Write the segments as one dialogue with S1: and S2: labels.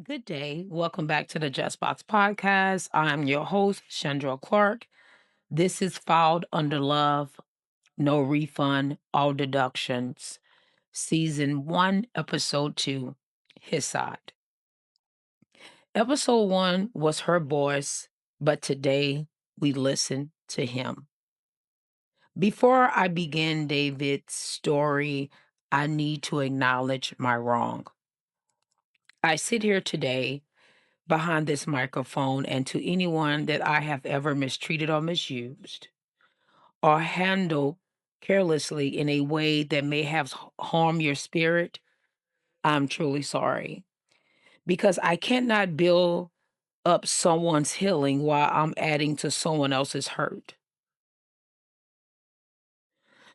S1: Good day. Welcome back to the Just Box Podcast. I'm your host, Chandra Clark. This is Filed Under Love, No Refund, All Deductions, Season 1, Episode 2, His Side. Episode 1 was her voice, but today we listen to him. Before I begin David's story, I need to acknowledge my wrong. I sit here today behind this microphone, and to anyone that I have ever mistreated or misused or handled carelessly in a way that may have harmed your spirit, I'm truly sorry. Because I cannot build up someone's healing while I'm adding to someone else's hurt.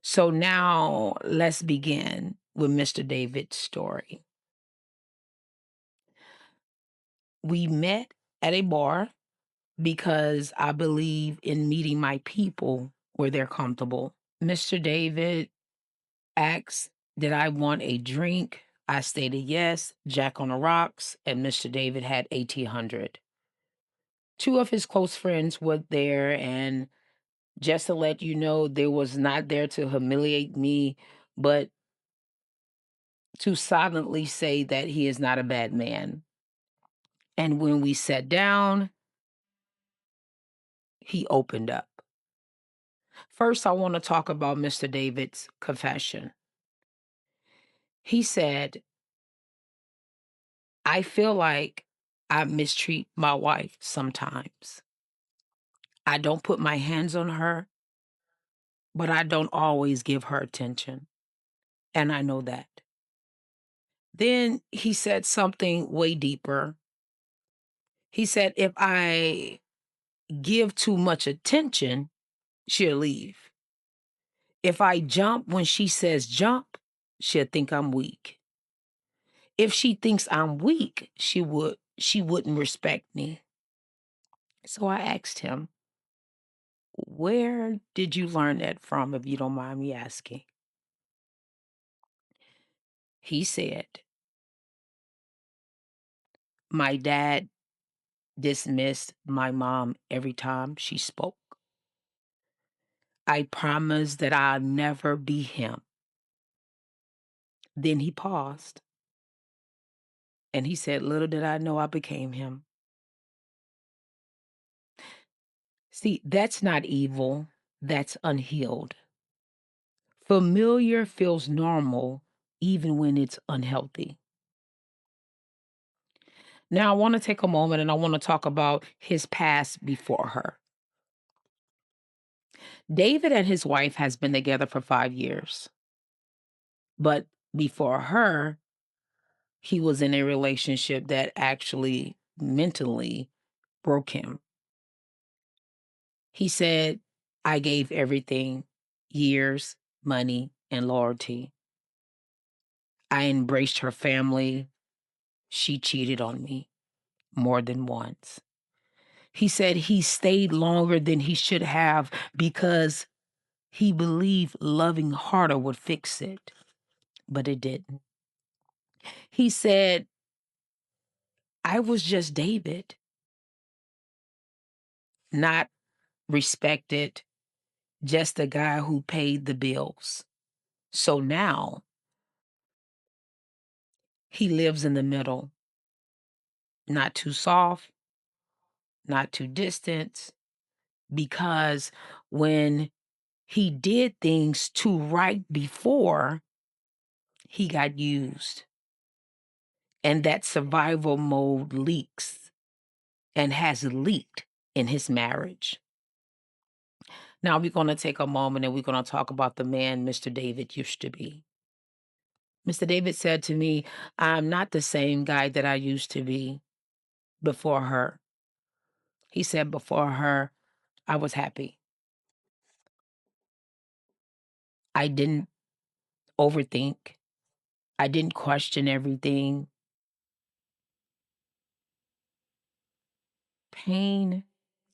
S1: So now let's begin with Mr. David's story. We met at a bar because I believe in meeting my people where they're comfortable. Mr. David asked, did I want a drink? I stated yes, Jack on the Rocks, and Mr. David had 1800. Two of his close friends were there, and just to let you know, they was not there to humiliate me, but to silently say that he is not a bad man. And when we sat down, he opened up. First, I want to talk about Mr. David's confession. He said, I feel like I mistreat my wife sometimes. I don't put my hands on her, but I don't always give her attention. And I know that. Then he said something way deeper. He said, if I give too much attention, she'll leave. If I jump when she says jump, she'll think I'm weak. If she thinks I'm weak, she wouldn't respect me. So I asked him, where did you learn that from, if you don't mind me asking? He said, my dad dismissed my mom every time she spoke. I promised that I'll never be him. Then he paused and he said, little did I know I became him. See, that's not evil, that's unhealed. Familiar feels normal even when it's unhealthy. Now, I want to take a moment and I want to talk about his past before her. David and his wife has been together for 5 years. But before her, he was in a relationship that actually mentally broke him. He said, I gave everything, years, money, and loyalty. I embraced her family. She cheated on me more than once. He said he stayed longer than he should have because he believed loving harder would fix it, but it didn't. He said, I was just David, not respected, just the guy who paid the bills. So now he lives in the middle, not too soft, not too distant, because when he did things too right before, he got used. And that survival mode leaks and has leaked in his marriage. Now we're going to take a moment and we're going to talk about the man Mr. David used to be. Mr. David said to me, I'm not the same guy that I used to be before her. He said, before her, I was happy. I didn't overthink. I didn't question everything. Pain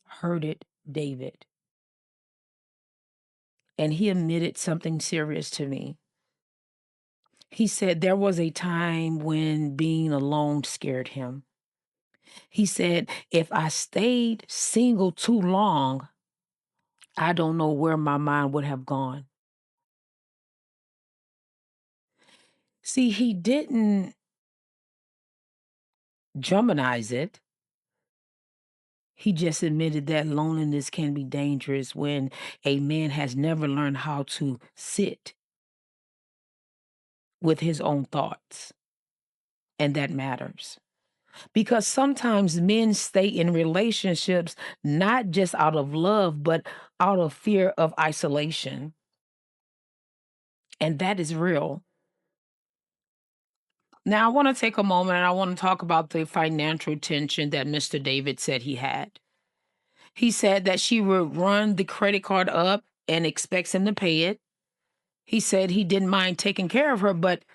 S1: hurted David. And he admitted something serious to me. He said there was a time when being alone scared him. He said, if I stayed single too long, I don't know where my mind would have gone. See, he didn't Germanize it. He just admitted that loneliness can be dangerous when a man has never learned how to sit with his own thoughts. And that matters. Because sometimes men stay in relationships not just out of love, but out of fear of isolation. And that is real. Now, I want to take a moment and I want to talk about the financial tension that Mr. David said he had. He said that she would run the credit card up and expects him to pay it. He said he didn't mind taking care of her, but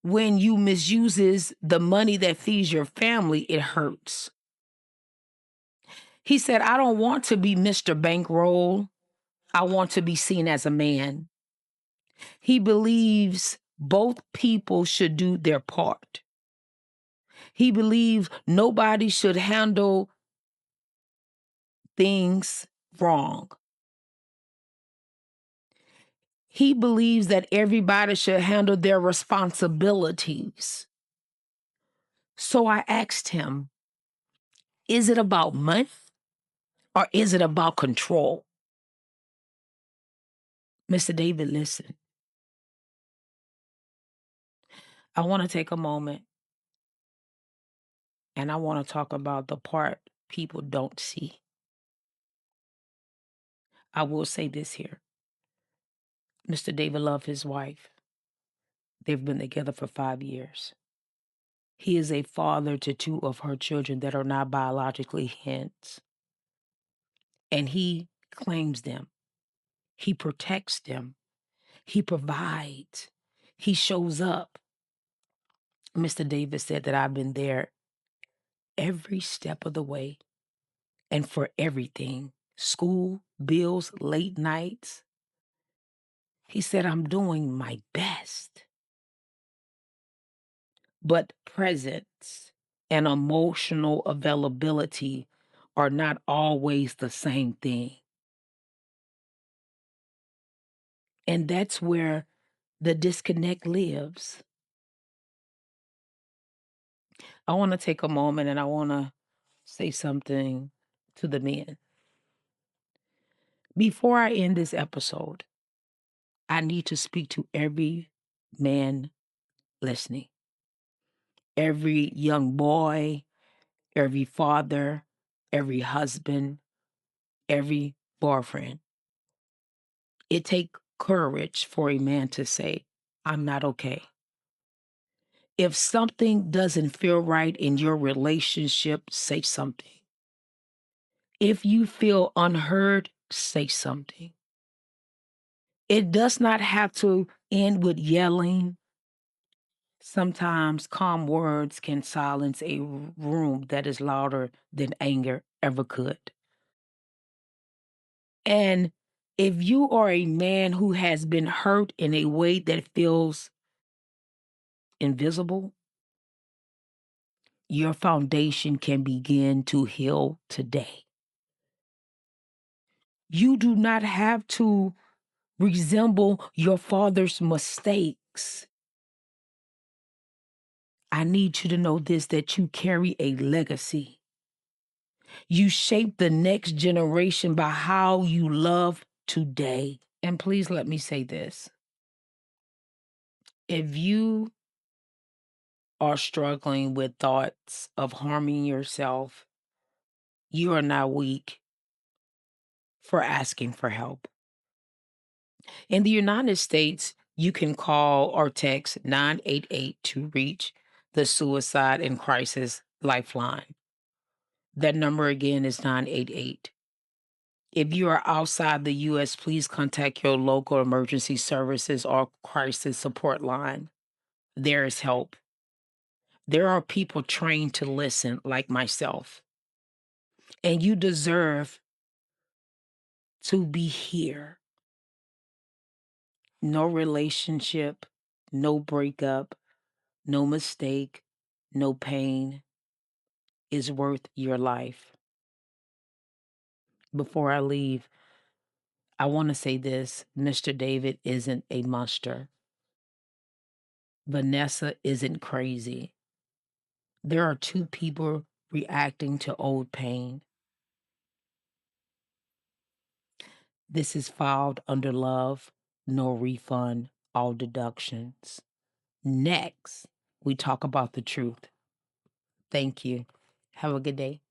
S1: when you misuses the money that feeds your family, it hurts. He said, I don't want to be Mr. Bankroll. I want to be seen as a man. He believes both people should do their part. He believes nobody should handle things wrong. He believes that everybody should handle their responsibilities. So I asked him, is it about money or is it about control? Mr. David, listen. I want to take a moment and I want to talk about the part people don't see. I will say this here. Mr. David loved his wife. They've been together for 5 years. He is a father to 2 of her children that are not biologically his, and he claims them. He protects them. He provides. He shows up. Mr. Davis said that I've been there every step of the way and for everything, school, bills, late nights. He said, I'm doing my best. But presence and emotional availability are not always the same thing. And that's where the disconnect lives. I want to take a moment and I want to say something to the men. Before I end this episode, I need to speak to every man listening, every young boy, every father, every husband, every boyfriend. It takes courage for a man to say, I'm not okay. If something doesn't feel right in your relationship, say something. If you feel unheard, say something. It does not have to end with yelling. Sometimes calm words can silence a room that is louder than anger ever could. And if you are a man who has been hurt in a way that feels invisible, your foundation can begin to heal today. You do not have to resemble your father's mistakes. I need you to know this, that you carry a legacy. You shape the next generation by how you love today. And please let me say this. If you are struggling with thoughts of harming yourself, you are not weak for asking for help. In the United States, you can call or text 988 to reach the Suicide and Crisis Lifeline. That number again is 988. If you are outside the U.S., please contact your local emergency services or crisis support line. There is help. There are people trained to listen, like myself. And you deserve to be here. No relationship, no breakup, no mistake, no pain, is worth your life. Before I leave, I want to say this: Mr. David isn't a monster. Vanessa isn't crazy. There are two people reacting to old pain. This is filed under love, no refund, all deductions. Next, we talk about the truth. Thank you. Have a good day.